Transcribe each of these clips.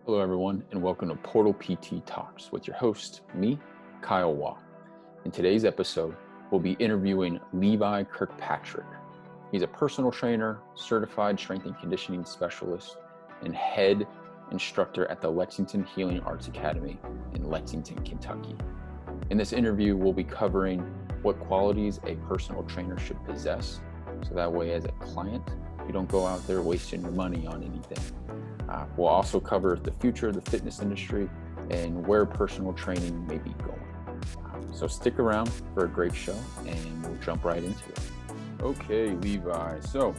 Hello, everyone, and welcome to Portal PT Talks with your host, me, Kyle Waugh. In today's episode, we'll be interviewing Levi Kirkpatrick. He's a personal trainer, certified strength and conditioning specialist, and head instructor at the Lexington Healing Arts Academy in Lexington, Kentucky. In this interview, we'll be covering what qualities a personal trainer should possess, so that way as a client, you don't go out there wasting your money on anything. We'll also cover the future of the fitness industry and where personal training may be going. So stick around for a great show and we'll jump right into it. Okay, Levi. So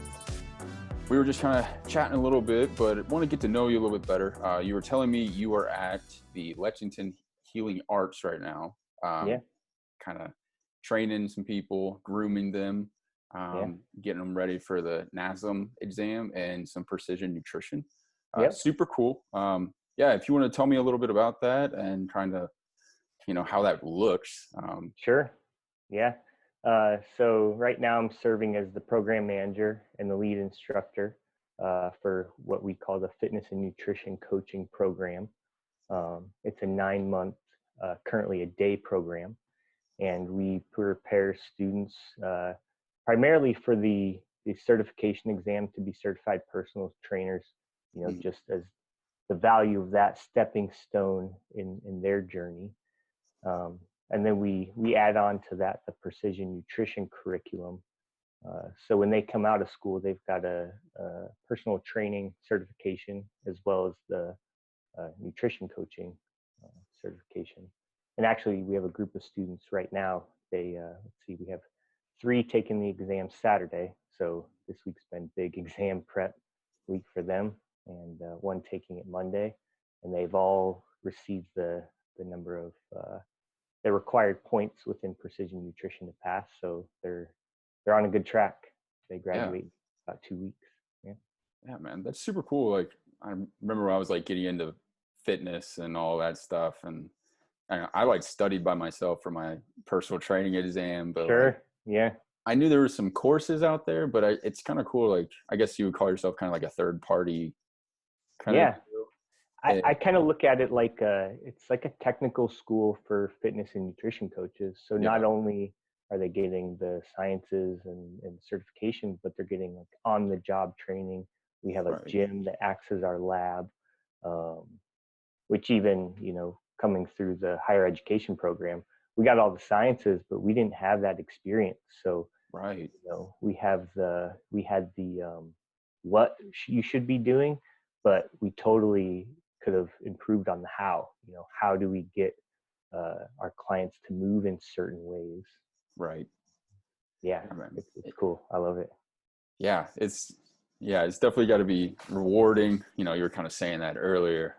we were just kind of chatting a little bit, but I want to get to know you a little bit better. You were telling me you are at the Lexington Healing Arts right now. Kind of training some people, grooming them, getting them ready for the NASM exam and some precision nutrition. Super cool. If you want to tell me a little bit about that and kind of, how that looks. Sure. Yeah. So right now I'm serving as the program manager and the lead instructor for what we call the fitness and nutrition coaching program. It's a 9-month, currently a day program, and we prepare students primarily for the certification exam to be certified personal trainers. Just as the value of that stepping stone in their journey. And then we add on to that the precision nutrition curriculum. So when they come out of school, they've got a personal training certification as well as the nutrition coaching certification. And actually, we have a group of students right now. We have 3 taking the exam Saturday. So this week's been big exam prep week for them. And 1 taking it Monday, and they've all received the number of the required points within precision nutrition to pass. So they're on a good track. They graduate in about 2 weeks. Yeah, man, that's super cool. Like I remember when I was like getting into fitness and all that stuff, and I studied by myself for my personal training exam. But I knew there were some courses out there, but it's kind of cool. Like I guess you would call yourself kind of like a third party. I kind of look at it like it's like a technical school for fitness and nutrition coaches. So not only are they getting the sciences and certification, but they're getting like on the job training. We have a gym that acts as our lab, which even, coming through the higher education program, we got all the sciences, but we didn't have that experience. So we had the what you should be doing, but we totally could have improved on the how. How do we get our clients to move in certain ways? Right. Yeah, it's cool. I love it. Yeah, it's definitely got to be rewarding. You were kind of saying that earlier.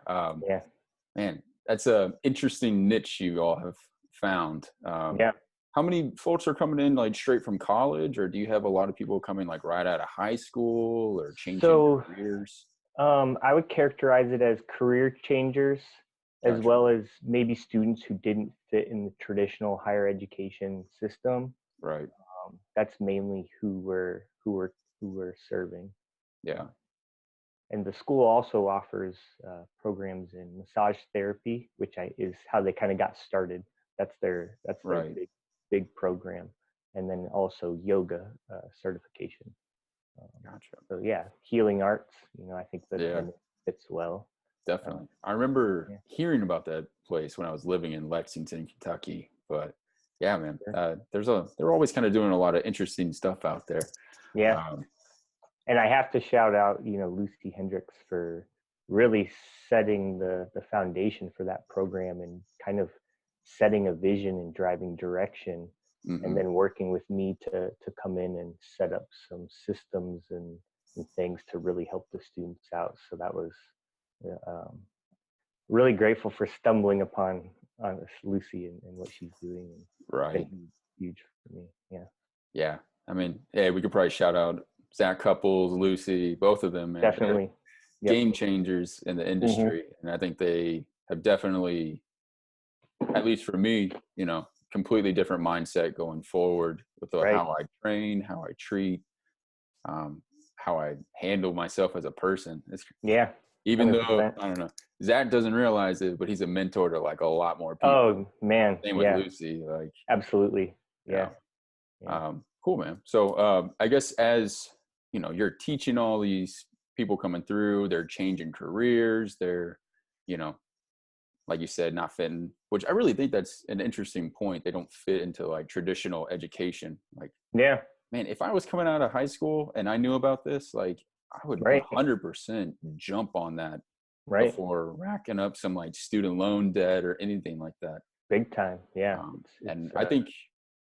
Man, that's a interesting niche you all have found. How many folks are coming in like straight from college, or do you have a lot of people coming like right out of high school or changing careers? I would characterize it as career changers, as well as maybe students who didn't fit in the traditional higher education system. Right. That's mainly who we're serving. Yeah. And the school also offers programs in massage therapy, which is how they kind of got started. That's their big program, and then also yoga certification. So healing arts, I think that fits well. Definitely. I remember hearing about that place when I was living in Lexington, Kentucky. But man, they're always kind of doing a lot of interesting stuff out there. And I have to shout out, Lucy Hendrix for really setting the foundation for that program and kind of setting a vision and driving direction. And then working with me to come in and set up some systems and things to really help the students out. So that was really grateful for stumbling upon Lucy and what she's doing. Right. It's been huge for me. Yeah. I mean, we could probably shout out Zach Couples, Lucy, both of them. Man. Definitely. Game changers in the industry. And I think they have definitely, at least for me, completely different mindset going forward with how I train, how I treat, how I handle myself as a person. Even though, 100%. I don't know, Zach doesn't realize it, but he's a mentor to like a lot more people. Oh man, Same with yeah, Lucy, like, absolutely, yeah. yeah, yeah. Cool, man. So I guess as you know, you're teaching all these people coming through, they're changing careers, they're, you know, like you said, not fitting, which I really think that's an interesting point. They don't fit into like traditional education. Like, Yeah, man, if I was coming out of high school and I knew about this, like I would right, 100% jump on that right. before racking up some like student loan debt or anything like that. Big time. Yeah, And it's I think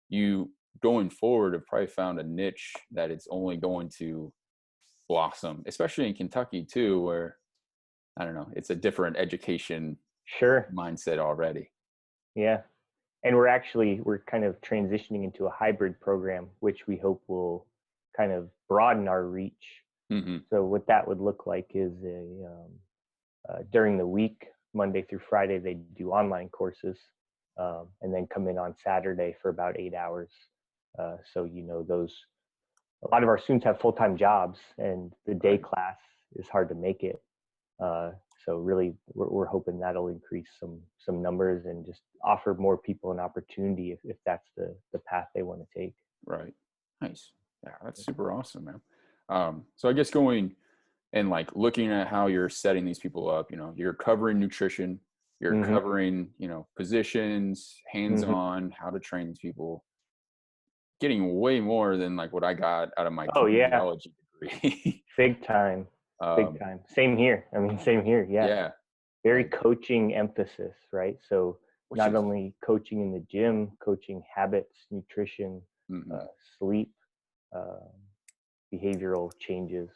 you going forward have probably found a niche that it's only going to blossom, especially in Kentucky too, where I don't know, it's a different education sure. mindset already. Yeah. And we're kind of transitioning into a hybrid program, which we hope will kind of broaden our reach. Mm-hmm. So what that would look like is during the week, Monday through Friday, they do online courses, and then come in on Saturday for about 8 hours. So a lot of our students have full-time jobs, and the day Right. class is hard to make it. So really, we're hoping that'll increase some numbers and just offer more people an opportunity if that's the path they want to take. Right. Nice. Yeah, that's super awesome, man. So I guess going and like looking at how you're setting these people up, you know, you're covering nutrition, you're Mm-hmm. covering, you know, positions, Mm-hmm. hands-on, how to train these people, getting way more than like what I got out of my Oh yeah, kinesiology degree. big time, big um, time. Same here. I mean, same here. Yeah, yeah, very like, coaching emphasis, right? So which not is, only coaching in the gym, coaching habits, nutrition, mhm, sleep, uh, behavioral changes,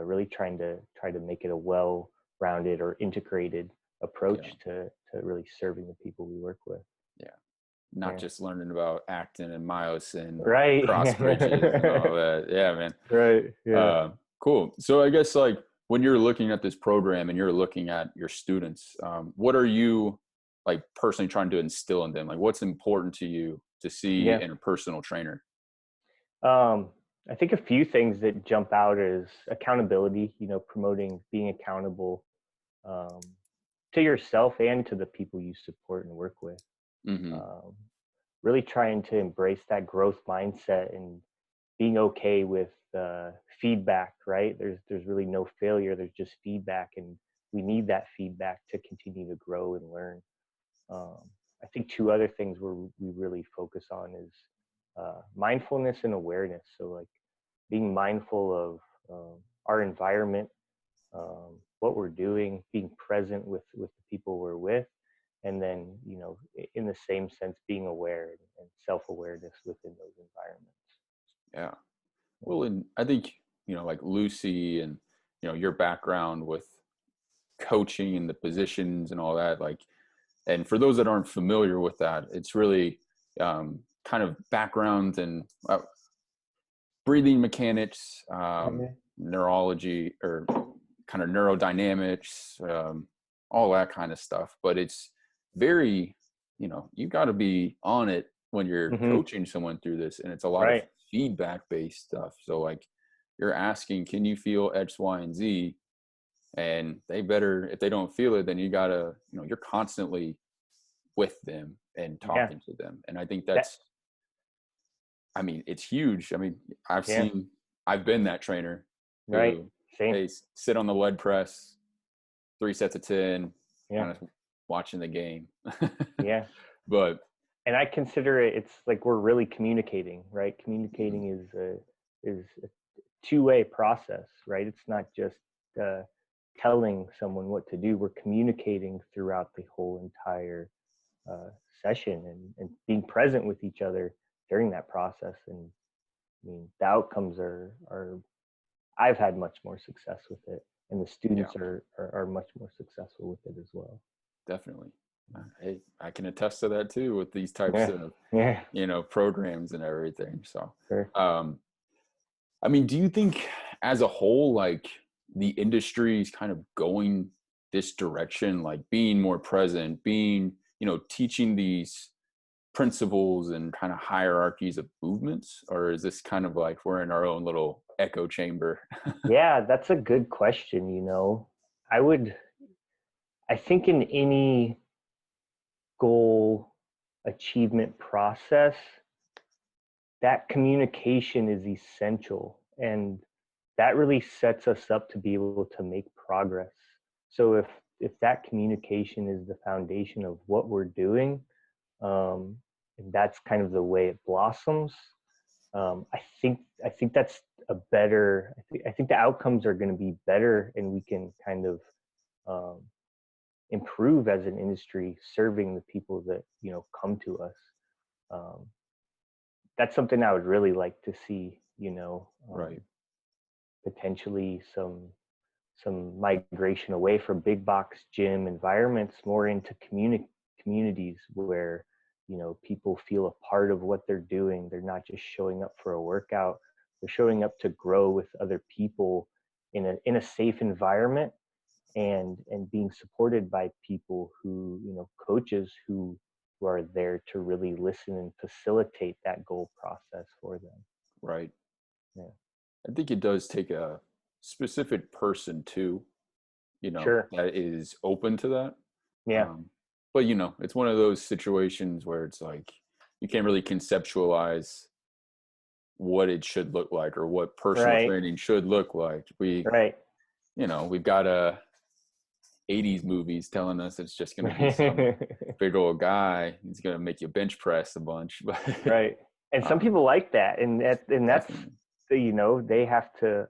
really try to make it a well-rounded or integrated yeah, approach to really serving the people we work with. yeah. Not Yeah. just learning about actin and myosin, Right. cross bridges and all that. Yeah, man. Right. Yeah. Cool. So I guess like when you're looking at this program and you're looking at your students, what are you like personally trying to instill in them? Like what's important to you to see Yeah. in a personal trainer? I think a few things that jump out is accountability, promoting being accountable um, to yourself and to the people you support and work with. Mm-hmm. Um, really trying to embrace that growth mindset and being okay with feedback, right? There's really no failure. There's just feedback, and we need that feedback to continue to grow and learn. Um, I think two other things we really focus on is mindfulness and awareness. So like being mindful of our environment, what we're doing, being present with the people we're with, and then in the same sense being aware and self-awareness within those environments. Yeah. Well, and I think, you know, like Lucy and, you know, your background with coaching and the positions and all that, like, and for those that aren't familiar with that, it's really kind of background and breathing mechanics, Mhm. neurology, or kind of neurodynamics, all that kind of stuff. But it's very, you know, you got to be on it when you're Mhm. coaching someone through this. And it's a lot of Right. feedback based stuff. So, like, you're asking, can you feel X, Y, and Z? And they better, if they don't feel it, then you got to, you know, you're constantly with them and Yeah. talking to them. And I think That. that's, I mean, it's huge. I mean, Yeah. I've been that trainer Right. who, Same. hey, sit on the lead press, 3 sets of 10, Yeah. kind of watching the game. Yeah. But And I consider it's like we're really communicating, right? mhm, Communicating is a two-way process, right? It's not just uh, telling someone what to do. We're communicating throughout the whole entire uh, session and being present with each other during that process. And I mean, the outcomes are I've had much more success with it, and the yeah, students are much more successful with it as well. definitely. Hey, I can attest to that too with these types Yeah, of, yeah, you know, programs and everything. So, sure. um, I mean, do you think as a whole, like the industry is kind of going this direction, like being more present, being, you know, teaching these principles and kind of hierarchies of movements? Or is this kind of like we're in our own little echo chamber? Yeah, that's a good question. I think in any goal achievement process, that communication is essential, and that really sets us up to be able to make progress. So if that communication is the foundation of what we're doing, and that's kind of the way it blossoms, I think that's a better. I think the outcomes are going to be better, and we can kind of um, improve as an industry, serving the people that come to us. Um, that's something I would really like to see. Right. Potentially some migration away from big box gym environments, more into communities where people feel a part of what they're doing. They're not just showing up for a workout, they're showing up to grow with other people in a safe environment, and being supported by people who, coaches who are there to really listen and facilitate that goal process for them. Right. Yeah. I think it does take a specific person too, Sure. that is open to that. Yeah. But it's one of those situations where it's like you can't really conceptualize what it should look like or what personal Right. training should look like. Right. We've got 80s movies telling us it's just going to be some big old guy. He's going to make you bench press a bunch. But Right. And some people like that, and that's definitely. they have to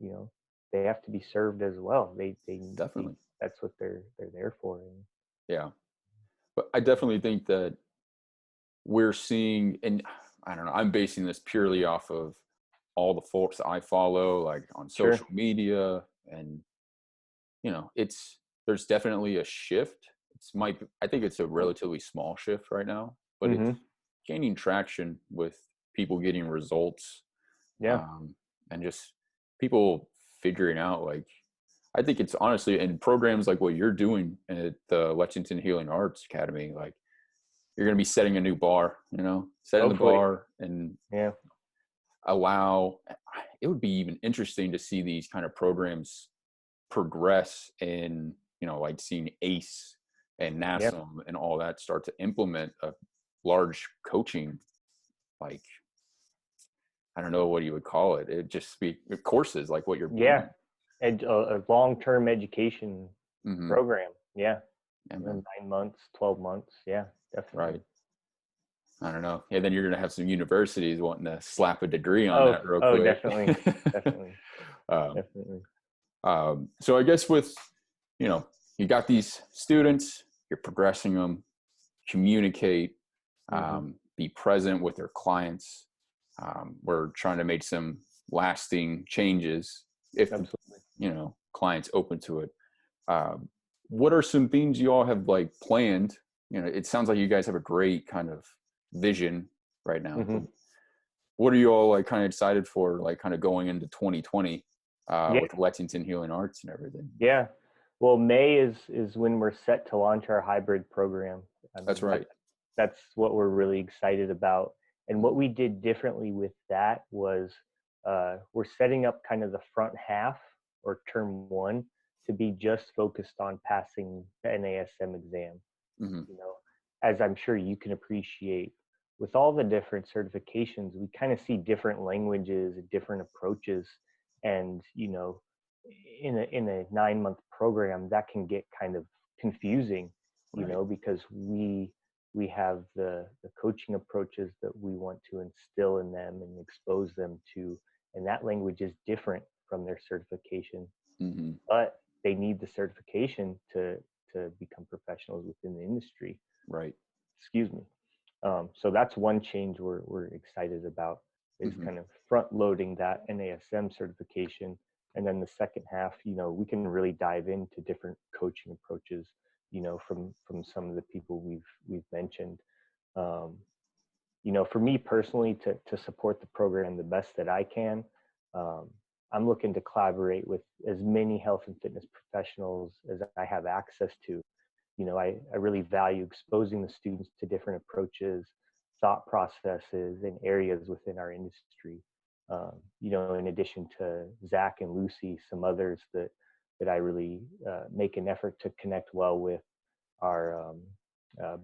you know they have to be served as well. They Definitely. that's what they're there for. And Yeah. But I definitely think that we're seeing, and I don't know, I'm basing this purely off of all the folks I follow, like on sure. social media, and there's definitely a shift. I think it's a relatively small shift right now, but it's Mm-hmm. gaining traction with people getting results, Yeah. um, and just people figuring out, like, I think it's honestly in programs like what you're doing at the Lexington Healing Arts Academy, like you're going to be setting a new bar, setting the Hopefully. bar and Yeah. it would be even interesting to see these kind of programs progress in, like seeing ACE and Yeah. NASM and all that start to implement a large coaching, like, I don't know what you would call it. It just be courses like what you're Yeah. doing. A long-term education Mm-hmm. program. Yeah. Yeah, man. 9 months, 12 months. Yeah, definitely. Right. I don't know. Yeah, then you're going to have some universities wanting to slap a degree on Oh, that real quick. definitely. Definitely. um, Definitely. so I guess with, you got these students, you're progressing them, communicate, Mm-hmm. be present with their clients. We're trying to make some lasting changes if, Absolutely. clients open to it. What are some things you all have like planned? It sounds like you guys have a great kind of vision right now, Mm-hmm. but what are you all like kind of excited for, like kind of going into 2020 Yeah. with Lexington Healing Arts and everything? Yeah. Well, May is when we're set to launch our hybrid program. I That's mean, right. that's what we're really excited about. And what we did differently with that was we're setting up kind of the front half, or term one, to be just focused on passing the NASM exam. Mm-hmm. As I'm sure you can appreciate, with all the different certifications, we kind of see different languages, different approaches, and in a 9-month program, that can get kind of confusing, Right. because we have the coaching approaches that we want to instill in them and expose them to, and that language is different from their certification, Mm-hmm. but they need the certification to become professionals within the industry. Right. Excuse me. So that's one change we're excited about, is Mm-hmm. kind of front loading that NASM certification. And then the second half, we can really dive into different coaching approaches, from some of the people we've mentioned. Um, for me personally, to support the program the best that I can, um, I'm looking to collaborate with as many health and fitness professionals as I have access to. I really value exposing the students to different approaches, thought processes, and areas within our industry. In addition to Zack and Lucy, some others that that I really make an effort to connect well with are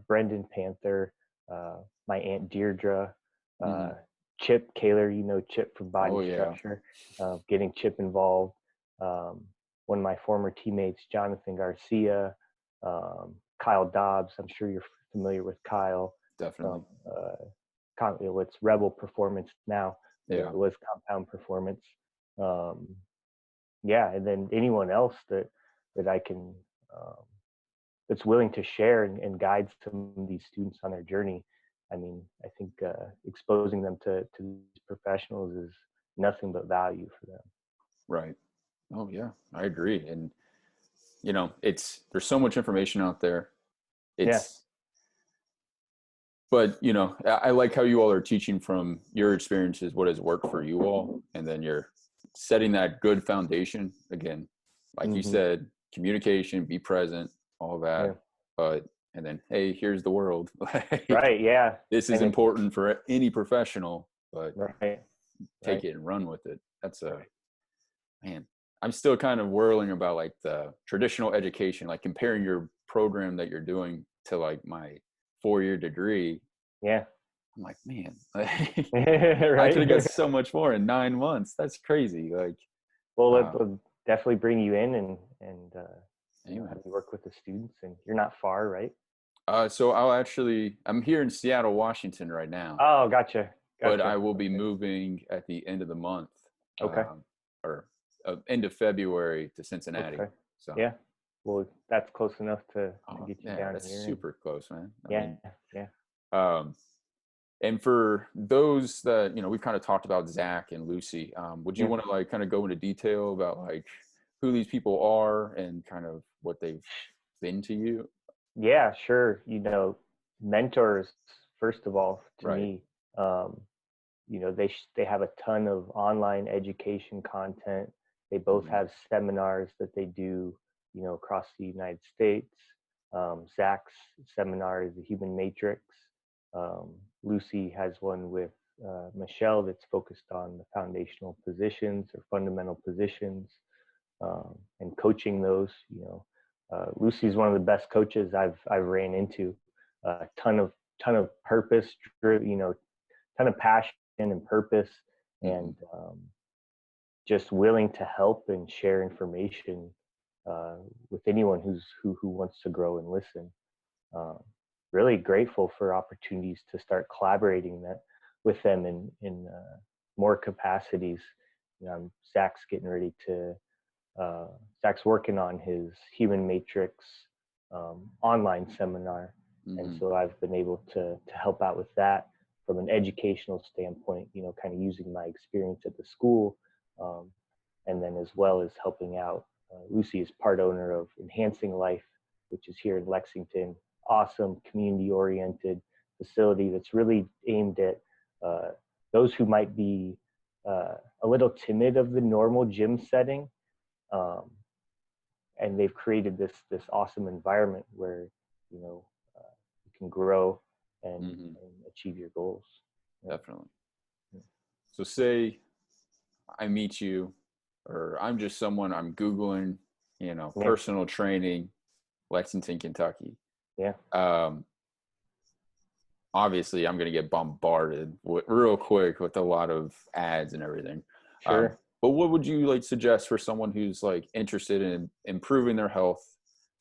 Brendan Panther, my Aunt Deirdre, Mhm. Chip Kaler, Chip from Body Oh yeah. Structure, getting Chip involved. Um, One of my former teammates, Jonathan Garcia, Kyle Dobbs. I'm sure you're familiar with Kyle Definitely. from what's Rebel Performance now. Yeah. It was Compound Performance. Um, yeah, and then anyone else that I can that's willing to share and guide some of these students on their journey. I mean, I think exposing them to these professionals is nothing but value for them. Right. Oh yeah, I agree. And there's so much information out there. Yeah, It's But I like how you all are teaching from your experiences, what has worked for you all, and then you're setting that good foundation. Again, like you hmm said, communication, be present, all yeah, that. And then, hey, here's the world. Like, right, yeah, this is and it's important for any professional, but right, take right, it and run with it. That's man. I'm still kind of whirling about like the traditional education, like comparing your program that you're doing to like my 4-year degree. yeah, I'm like, man, I could have got right. so much more in 9 months. That's crazy. Like, Well, uh, we'll definitely bring you in and anyway. have you work with the students, and you're not far, right? So I'm here in Seattle, Washington right now, Oh, gotcha, but gotcha. I will be Okay, moving at the end of the month, okay, or end of February to Cincinnati. okay. So, Yeah. Well, that's close enough to oh get you yeah, down that's here, and super close, man. I yeah, mean, yeah, um, and for those that, we've kind of talked about Zack and Lucy, would you yeah. want to like kind of go into detail about like who these people are and kind of what they've been to you? Yeah, sure. Mentors, first of all, to Right. me, um, they have a ton of online education content. They both Hmm. have seminars that they do, across the United States. Zach's seminar is the Human Matrix. Lucy has one with Michelle that's focused on the foundational positions or fundamental positions, and coaching those. Lucy's one of the best coaches I've ran into. A ton of purpose, ton of passion and purpose, Hmm. and just willing to help and share information with anyone who wants to grow and listen. Um, Really grateful for opportunities to start collaborating with them in more capacities. Zach's getting ready to uh, Zach's working on his Human Matrix online seminar, and Hmm. so I've been able to help out with that from an educational standpoint. Kind of using my experience at the school, um, and then as well as helping out. Lucy is part owner of Enhancing Life, which is here in Lexington. Awesome community-oriented facility that's really aimed at uh, those who might be a little timid of the normal gym setting, um, and they've created this awesome environment where you know you can grow Hmm. and achieve your goals. Yeah. Definitely. So say I meet you, or I'm just someone I'm Googling, Yeah. personal training, Lexington, Kentucky. Yeah. Um, Obviously I'm going to get bombarded real quick with a lot of ads and everything. Sure. But what would you like suggest for someone who's like interested in improving their health,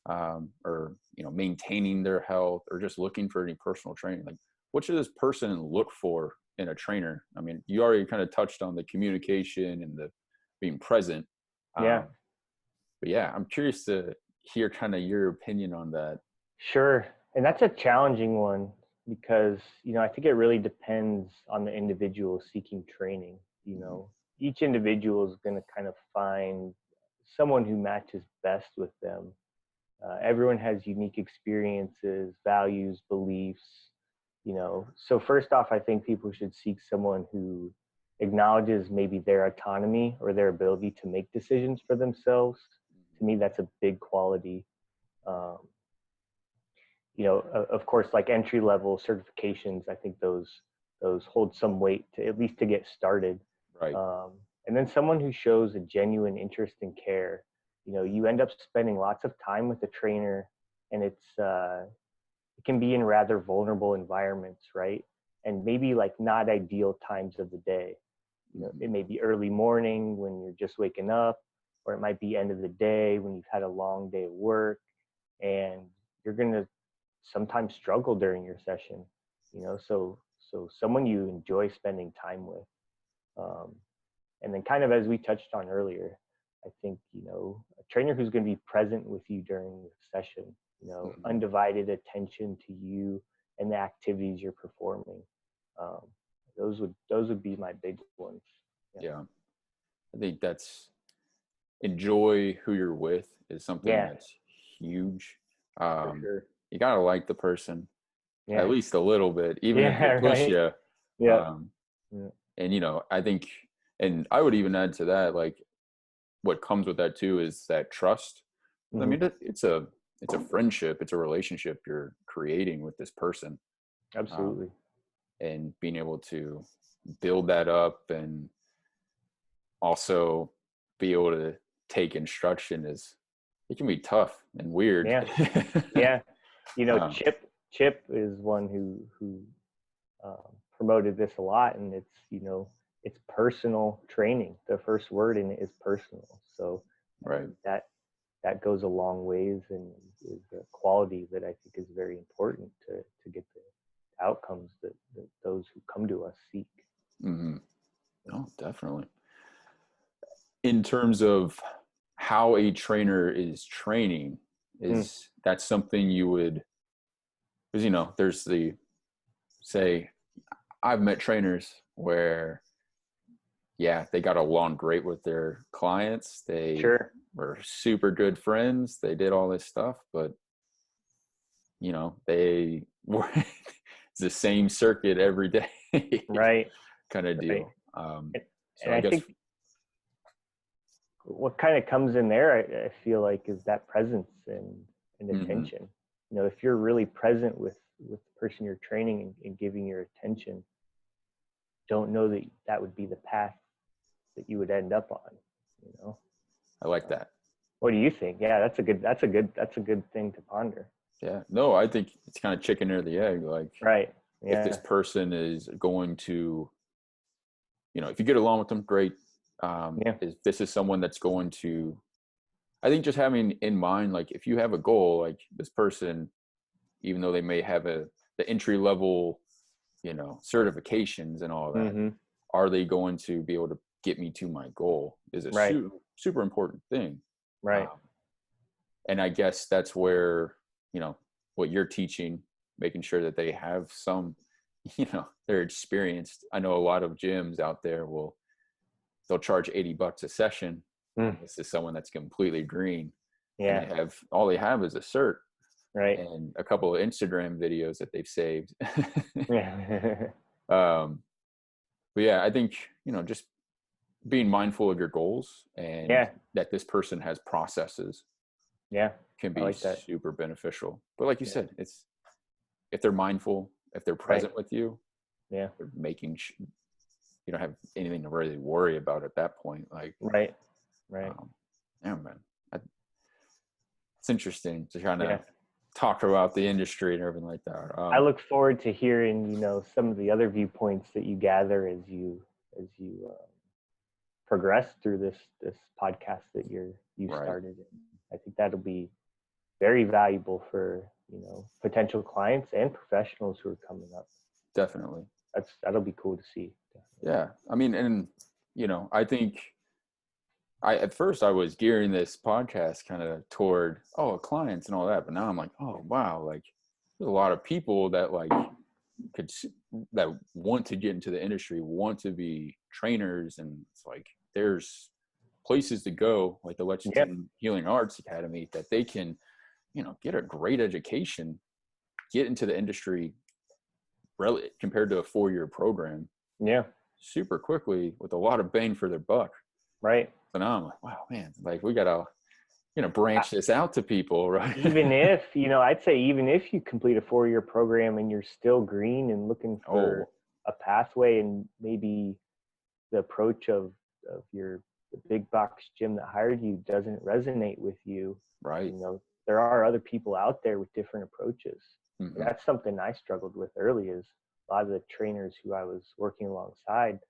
or maintaining their health, or just looking for any personal training? Like, what should this person look for in a trainer? I mean, you already kind of touched on the communication and the being present. Yeah. Um, but yeah, I'm curious to hear kind of your opinion on that. Sure. And that's a challenging one because, I think it really depends on the individual seeking training. You Mhm. know, each individual is going to kind of find someone who matches best with them. Everyone has unique experiences, values, beliefs. So first off, I think people should seek someone who acknowledges maybe their autonomy or their ability to make decisions for themselves. To me, that's a big quality. Um, of course, like entry level certifications, I think those hold some weight to at least to get started. Right. Um, and then someone who shows a genuine interest and care. you end up spending lots of time with the trainer, and it can be in rather vulnerable environments, right? And maybe like not ideal times of the day. It may be early morning when you're just waking up, or it might be end of the day when you've had a long day of work, and you're going to sometimes struggle during your session, so someone you enjoy spending time with. And then kind of as we touched on earlier, I think, a trainer who's going to be present with you during the session, undivided attention to you and the activities you're performing. Those would be my big ones. Yeah. I think that's enjoy who you're with is something that's huge. For sure. You gotta like the person at least a little bit, even if Yeah, they push right. you. Yeah. And I think, and I would even add to that, like what comes with that too is that trust. I mean, it's a friendship, it's a relationship you're creating with this person. Absolutely. And being able to build that up and also be able to take instruction it can be tough and weird. Yeah. Chip is one who promoted this a lot, and it's personal training. The first word in it is personal. So right. That goes a long ways, and is a quality that I think is very important to get the outcomes that those who come to us seek. Mm-hmm. Oh, definitely. In terms of how a trainer is training, is that something you would, because there's say I've met trainers where they got along great with their clients, they were super good friends, they did all this stuff, but they were it's the same circuit every day. Right. Kind of deal. So I think what kind of comes in there, I feel like, is that presence and attention. If you're really present with the person you're training and giving your attention, don't know that would be the path that you would end up on. I like that. What do you think? Yeah, that's a good thing to ponder. Yeah, no, I think it's kind of chicken or the egg. Like, right. Yeah. If this person is going to, if you get along with them, great. If this is someone that's going to, I think just having in mind, like if you have a goal, like this person, even though they may have the entry level, certifications and all that, are they going to be able to get me to my goal is a super important thing. Right. And I guess that's where, what you're teaching, making sure that they have some, they're experienced. I know a lot of gyms out there they'll charge $80 a session. This is someone that's completely green. Yeah. And all they have is a cert. Right. And a couple of Instagram videos that they've saved. Yeah. But yeah, I think, just being mindful of your goals and that this person has processes can be super beneficial. But like you said, it's if they're mindful, if they're present with you, they're making you don't have anything to really worry about at that point. Like, right. Yeah, man. It's interesting to kind of talk about the industry and everything like that. I look forward to hearing, some of the other viewpoints that you gather as you progress through this podcast that you started. I think that'll be very valuable for, potential clients and professionals who are coming up. Definitely. That'll be cool to see. Definitely. Yeah. I mean, and, I think at first I was gearing this podcast kind of toward, clients and all that. But now I'm like, oh, wow. Like there's a lot of people that that want to get into the industry, want to be trainers. And it's like, there's places to go, like the Lexington Healing Arts Academy, that they can, get a great education, get into the industry compared to a 4-year program. Yeah. Super quickly with a lot of bang for their buck. Right. So now I'm like, wow, man, like we got to, branch this out to people, right? Even if, I'd say even if you complete a 4-year program and you're still green and looking for a pathway, and maybe the approach of your the big box gym that hired you doesn't resonate with you, Right. you know, there are other people out there with different approaches. Mm-hmm. That's something I struggled with early, is a lot of the trainers who I was working alongside,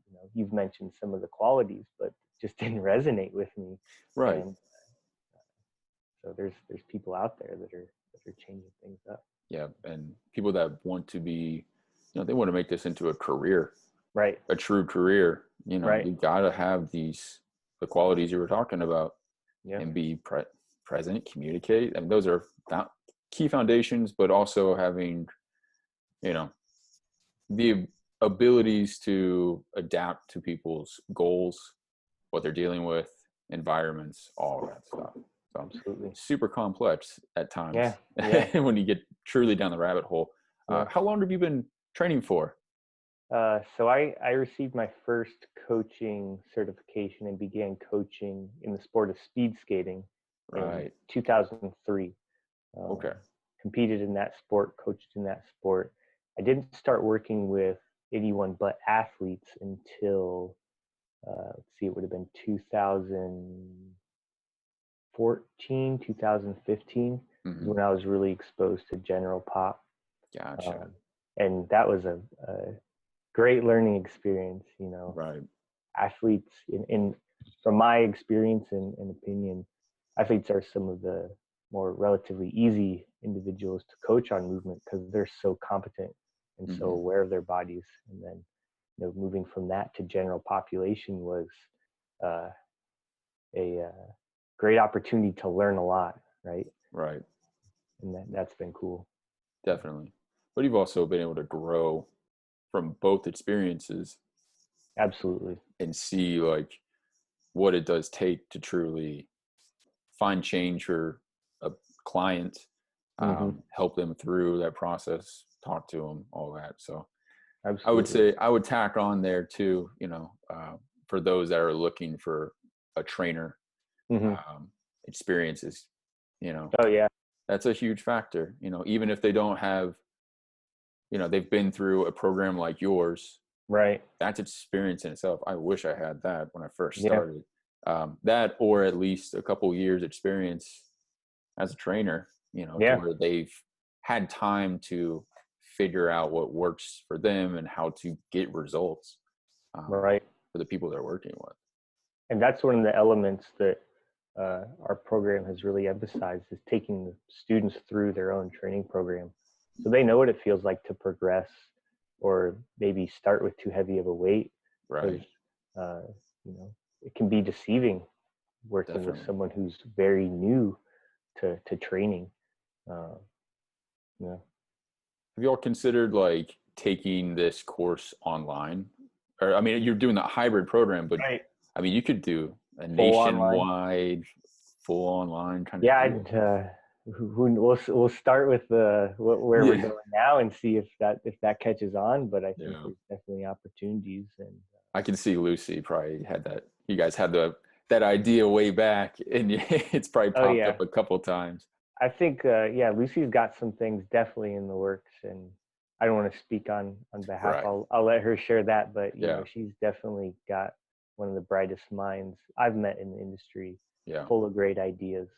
you know, you've mentioned some of the qualities, but just didn't resonate with me. Right. And so there's people out there that are changing things up. Yeah. And people that want to be, you know, they want to make this into a career, Right. a true career. You know, Right. you got to have the qualities you were talking about, Yeah. and be present, communicate. I mean, those are key foundations, but also having, you know, the abilities to adapt to people's goals, what they're dealing with, environments, all of that stuff. So Absolutely. super complex at times. Yeah. Yeah. When you get truly down the rabbit hole. Yeah. How long have you been training for? So I received my first coaching certification and began coaching in the sport of speed skating in Right. 2003. Okay. Competed in that sport, coached in that sport. I didn't start working with anyone but athletes until, let's see, it would have been 2014, 2015 Mm-hmm. when I was really exposed to general pop. Gotcha. And that was a great learning experience, you know. Right. Athletes, from my experience and opinion, athletes are some of the more relatively easy individuals to coach on movement because they're so competent and so aware of their bodies. And then, you know, moving from that to general population was a great opportunity to learn a lot, right? Right. And that's been cool. Definitely. But you've also been able to grow from both experiences. Absolutely. And see like what it does take to truly find change for a client, help them through that process, talk to them, all that. So Absolutely. I would say I would tack on there too, you know, for those that are looking for a trainer, experiences, you know. Oh yeah. That's a huge factor, you know, even if they don't have, you know, they've been through a program like yours. Right. That's experience in itself. I wish I had that when I first Yeah. started. That, or at least a couple years experience as a trainer, you know, to Yeah. where they've had time to figure out what works for them and how to get results Right. for the people they're working with. And that's one of the elements that our program has really emphasized, is taking the students through their own training program so they know what it feels like to progress or maybe start with too heavy of a weight. Right. You know, it can be deceiving working Definitely. with someone who's very new to training. Yeah. Have you all considered like taking this course online? Or I mean, you're doing the hybrid program, but Right. I mean, you could do a Full online. nationwide, full online kind of Yeah, deal. we'll start with where we're going now and see if that catches on. But I think there's definitely opportunities, and I can see Lucy probably had that. You guys had that idea way back, and it's probably popped up a couple times. I think Lucy's got some things definitely in the works, and I don't want to speak on behalf. Right. I'll let her share that, but you know, she's definitely got one of the brightest minds I've met in the industry. Full of great ideas.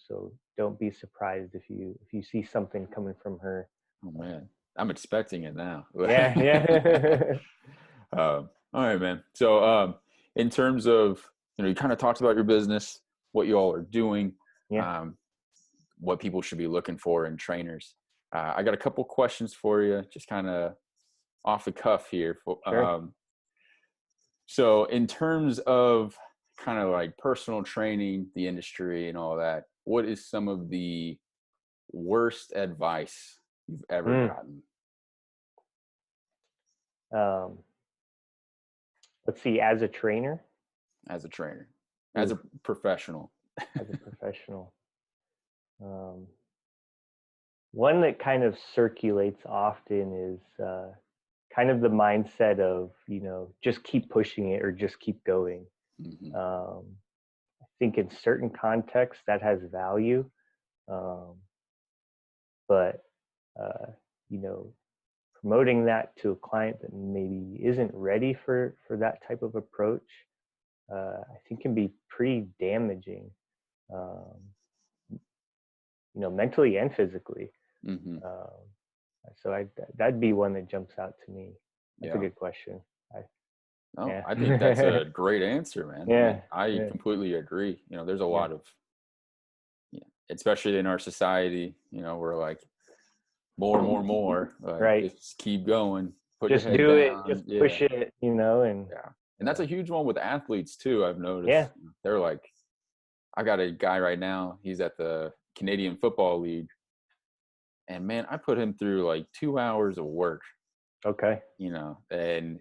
So don't be surprised if you see something coming from her. Oh man, I'm expecting it now. Yeah. All right, man. So in terms of, you know, you kind of talked about your business, what you all are doing, what people should be looking for in trainers. I got a couple questions for you, just kind of off the cuff here. Sure. So in terms of kind of like personal training, the industry and all that, what is some of the worst advice you've ever gotten? Let's see, as a trainer? As a trainer, as a professional. As a professional. One that kind of circulates often is kind of the mindset of, you know, just keep pushing it or just keep going. I think in certain contexts that has value, but you know, promoting that to a client that maybe isn't ready for that type of approach, I think can be pretty damaging, mentally and physically. Mm-hmm. So that'd be one that jumps out to me. That's a Yeah. good question. No, Yeah. I think that's a great answer, man. Yeah. I Yeah. completely agree. There's a Yeah. lot of, especially in our society, we're like more, like Right. just keep going, put your Just head do it. down. Just Yeah. push it, and Yeah. And that's a huge one with athletes too. I've yeah. noticed they're like, I got a guy right now, he's at the Canadian Football League. And man, I put him through like 2 hours of work, Okay. and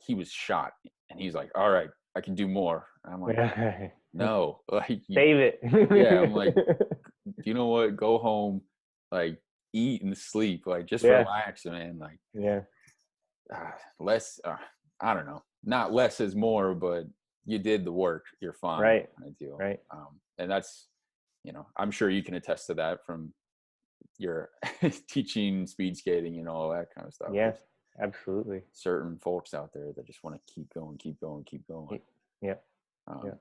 he was shot. And he's like, all right, I can do more. And I'm like, no, like, Save it. yeah. I'm like, you know what? Go home, like eat and sleep, like just Yeah. relax, man. Like, Yeah. less, I don't know, not less is more, but you did the work. You're fine. Right. Kind of deal. Right. And that's, I'm sure you can attest to that from your teaching speed skating and all that kind of stuff. Yeah, There's absolutely. certain folks out there that just want to keep going. Yeah. Yeah.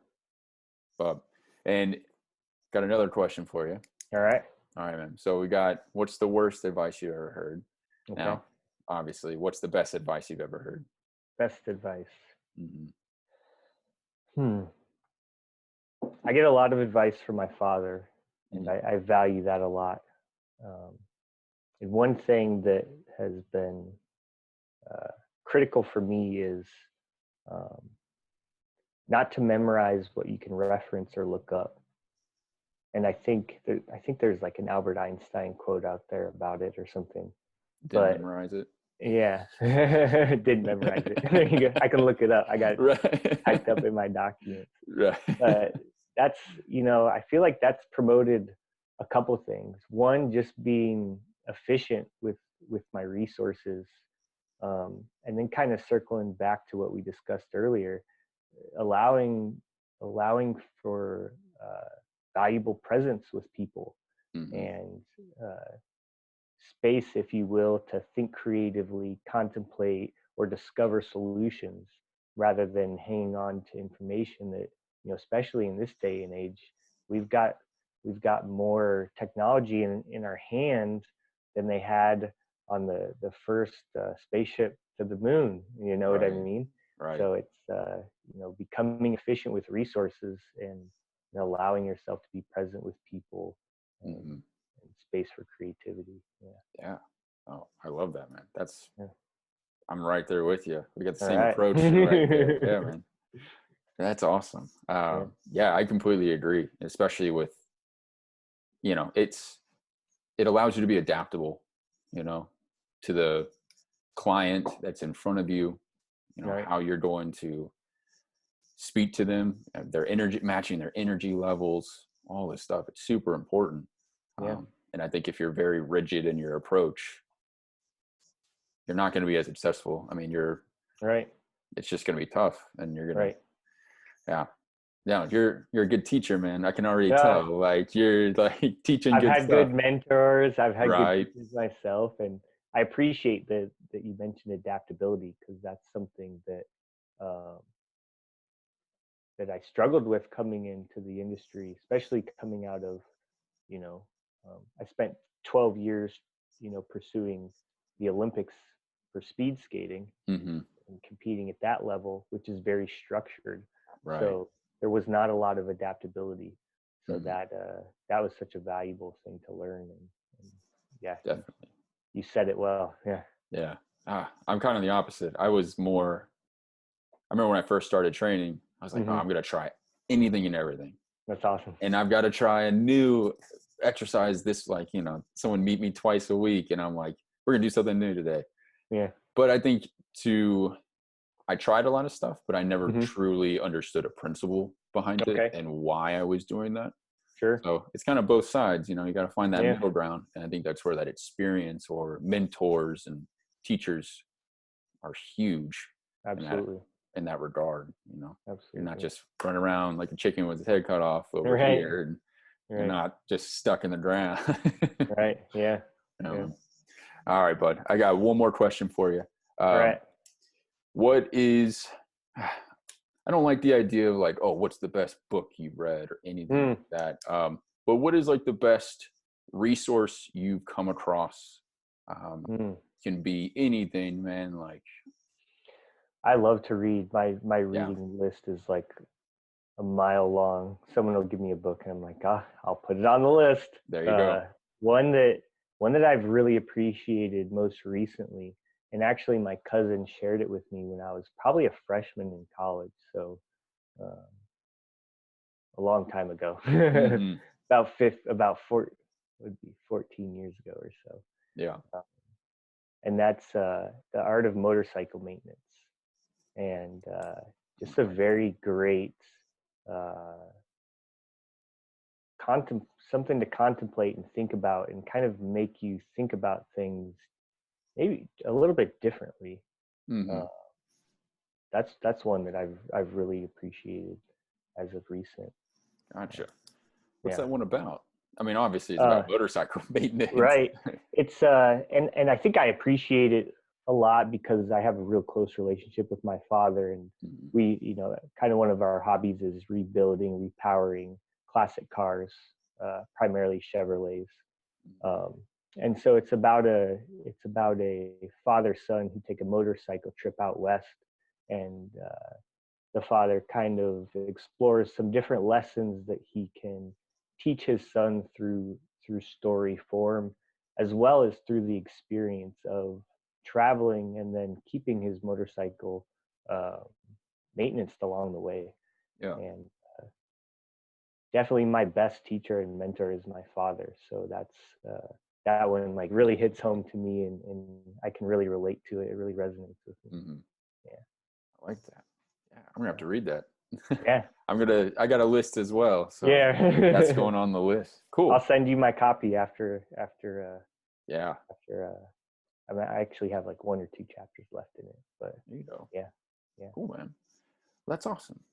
Bob, and got another question for you. All right, man. So we got, what's the worst advice you ever heard? okay. Now, obviously, what's the best advice you've ever heard? Best advice. Mm-hmm. I get a lot of advice from my father, and I value that a lot. And one thing that has been critical for me is not to memorize what you can reference or look up. And I think there's like an Albert Einstein quote out there about it or something. Didn't memorize it. Yeah, didn't memorize it. There you go. I can look it up. I got it typed up in my documents. Right. But that's, I feel like that's promoted a couple things. One, just being efficient with my resources, and then kind of circling back to what we discussed earlier, allowing for valuable presence with people, and space, if you will, to think creatively, contemplate, or discover solutions, rather than hanging on to information that, especially in this day and age, we've got more technology in our hands than they had on the first spaceship to the moon. You know what I mean? Right. So it's becoming efficient with resources, and allowing yourself to be present with people, and space for creativity. Yeah. Oh, I love that, man. That's, I'm right there with you. We got the same right. approach right there. Yeah, man. That's awesome. Yeah, I completely agree. Especially with, it allows you to be adaptable, to the client that's in front of you, how you're going to speak to them, their energy, matching their energy levels, all this stuff. It's super important. And I think if you're very rigid in your approach, you're not going to be as successful. I mean, it's just going to be tough, and you're going to, yeah, you're a good teacher, man. I can already tell, like, you're like teaching I've good had stuff. good mentors. I've had good teachers myself, and I appreciate that you mentioned adaptability, because that's something that that I struggled with coming into the industry, especially coming out of, I spent 12 years, pursuing the Olympics for speed skating, and competing at that level, which is very structured. Right. So there was not a lot of adaptability. So that was such a valuable thing to learn. And yeah, definitely. You said it well. Yeah. Yeah. I'm kind of the opposite. I remember when I first started training, I was like, oh, I'm going to try anything and everything. That's awesome. And I've got to try a new exercise this, like, someone meet me twice a week, and I'm like, we're going to do something new today. Yeah. But I think I tried a lot of stuff, but I never truly understood a principle behind it and why I was doing that. Sure. So it's kind of both sides, you got to find that middle ground. And I think that's where that experience or mentors and teachers are huge. Absolutely. In that regard, Absolutely. You're not just running around like a chicken with his head cut off over here, and you're not just stuck in the ground. Right. Yeah. All right, bud. I got one more question for you. All right. What is, I don't like the idea of like, oh, what's the best book you read or anything like that. But what is like the best resource you've come across? Can be anything, man. Like, I love to read. My yeah, reading list is like a mile long. Someone will give me a book and I'm like, I'll put it on the list. there you go. One that I've really appreciated most recently, and actually my cousin shared it with me when I was probably a freshman in college, so a long time ago. Hmm. Would be 14 years ago or so. Yeah. And that's The Art of Motorcycle Maintenance. And just a very great something to contemplate and think about, and kind of make you think about things maybe a little bit differently. Hmm. That's one that I've really appreciaed as of recent. Gotcha. What's Yeah. that one about? I mean, obviously it's about motorcycle maintenance. Right. It's and I think I appreciate it a lot because I have a real close relationship with my father, and we, kind of one of our hobbies is rebuilding, repowering classic cars, primarily Chevrolets. And so it's about a father-son who take a motorcycle trip out west, and the father kind of explores some different lessons that he can teach his son through story form, as well as through the experience of traveling and then keeping his motorcycle maintenance along the way. Yeah. And definitely my best teacher and mentor is my father. So that's that one like really hits home to me, and I can really relate to it. It really resonates with me. Yeah. I like that. Yeah. I'm gonna have to read that. Yeah. I got a list as well. So Yeah. that's going on the list. Cool. I'll send you my copy after Yeah. I mean, I actually have like 1 or 2 chapters left in it, but There you go. yeah. Cool, man. That's awesome.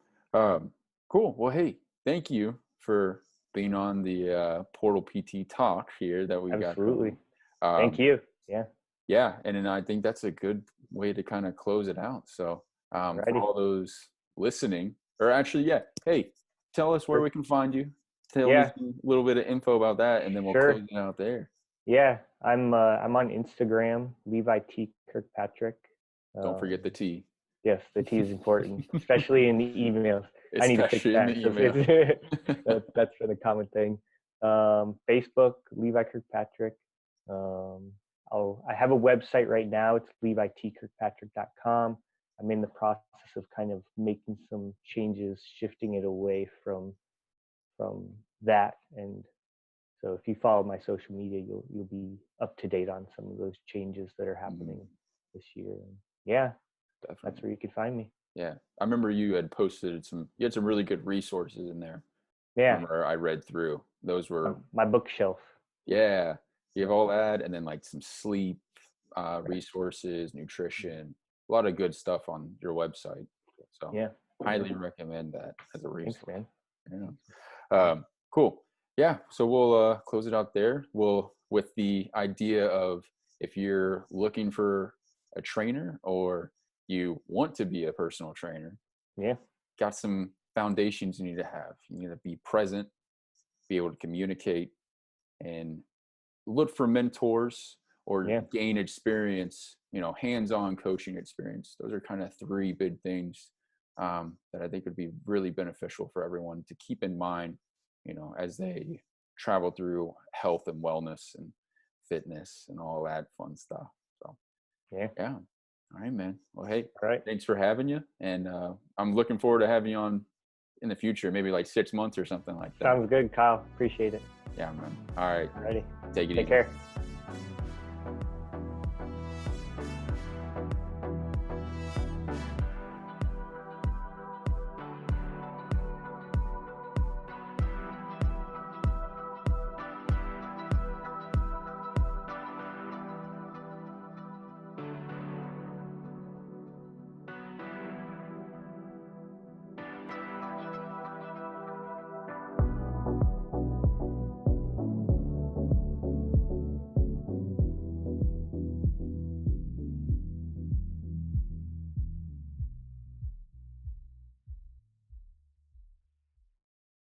Cool. Well, hey, thank you for being on the Portal PT talk here that we Absolutely. got. Thank you. Yeah. Yeah, and then I think that's a good way to kind of close it out. So for all those listening, or actually, yeah, hey, tell us where we can find you. Tell us a little bit of info about that, and then we'll close it out there. Yeah, I'm on Instagram, Levi T Kirkpatrick. Don't forget the T. Yes, the T is important, especially in the emails. I need to fix Especially in that. the email. That's been a common thing. Facebook, Levi Kirkpatrick. I have a website right now. It's levitkirkpatrick.com. I'm in the process of kind of making some changes, shifting it away from that. And so if you follow my social media, you'll be up to date on some of those changes that are happening this year. And yeah, definitely. That's where you can find me. Yeah, I remember you had posted you had some really good resources in there. Yeah, remember I read through those. Were my bookshelf. Yeah, you have all that, and then like some sleep resources, nutrition, a lot of good stuff on your website. So yeah, highly recommend that as a resource. Thanks, man. Yeah. Cool. Yeah. So we'll close it out there. With the idea of, if you're looking for a trainer or you want to be a personal trainer, got some foundations you need to have. You need to be present, be able to communicate, and look for mentors or gain experience, hands-on coaching experience. Those are kind of 3 big things that I think would be really beneficial for everyone to keep in mind, as they travel through health and wellness and fitness and all that fun stuff. So yeah. All right, man. Well, hey, thanks for having you. And I'm looking forward to having you on in the future, maybe like 6 months or something like that. Sounds good, Kyle. Appreciate it. Yeah, man. All right. Alrighty. Take it easy. Take care.